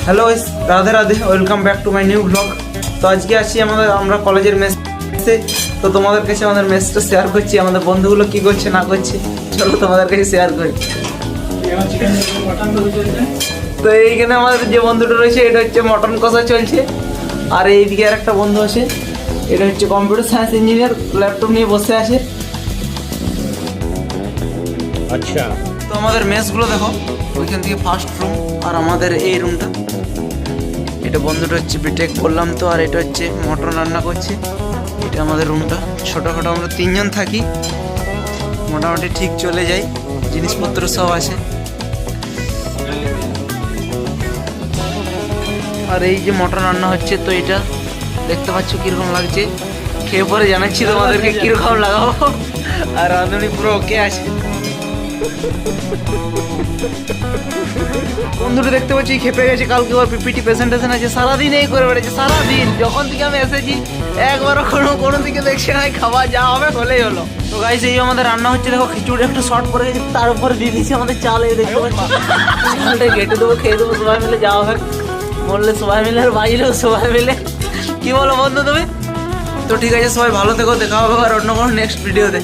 Hello Radhe Radhe, welcome back to my new blog. তো আজকে আসি আমরা কলেজের মেসে। তো তোমাদের কাছে আমাদের মেসটা শেয়ার করছি, আমাদের বন্ধুগুলো কি করছে না করছে, চলো তোমাদের কাছে শেয়ার করি। তো এইখানে আমাদের যে বন্ধুটা রয়েছে এটা হচ্ছে মটন কষা চলছে, আর এইদিকে আর একটা বন্ধু আছে, এটা হচ্ছে কম্পিউটার সায়েন্স ইঞ্জিনিয়ার, ল্যাপটপ নিয়ে বসে আছে। আচ্ছা, তো আমাদের মেসগুলো দেখো, ওইখান থেকে ফার্স্ট রুম আর আমাদের এই রুমটা। এটা বন্ধুটা হচ্ছে বিটেক বললাম তো, আর এটা হচ্ছে মটন রান্না করছে। এটা আমাদের রুমটা, ছোটোখাটো আমরা তিনজন থাকি, মোটামুটি ঠিক চলে যাই, জিনিসপত্র সব আছে। আর এই যে মটন রান্না হচ্ছে, তো এটা দেখতে পাচ্ছ কিরকম লাগছে, খেয়ে পরে জানাচ্ছি তোমাদেরকে কিরকম লাগাবো। আর রাঁধুনি পুরো ওকে আছে। বন্ধুটা দেখতে পাচ্ছি খেপে গেছে, কালকে ওর পিপিটি প্রেজেন্টেশন আছে, সারাদিন এই করে বেড়েছে সারাদিন। যখন থেকে আমি এসেছি একবারও কোনো দিকে দেখছি না, খাবার যা হবে হলেই হলো। তো গাইস এই আমাদের রান্না হচ্ছে, দেখো খিচুড়ি একটু শর্ট পড়ে গেছে, তার উপরে দিয়ে দিয়েছি আমাদের চাল। এই দেখতে পাচ্ছি চালটা ঘেটে দেবো, খেয়ে দেবো সবাই মিলে, যাওয়া হবে বললে সবাই মিলে, আর বাইরেও সবাই মিলে। কি বলো বন্ধু তুমি? তো ঠিক আছে, সবাই ভালো থেকো, দেখা হবে আর অন্য কোনো নেক্সট ভিডিওতে।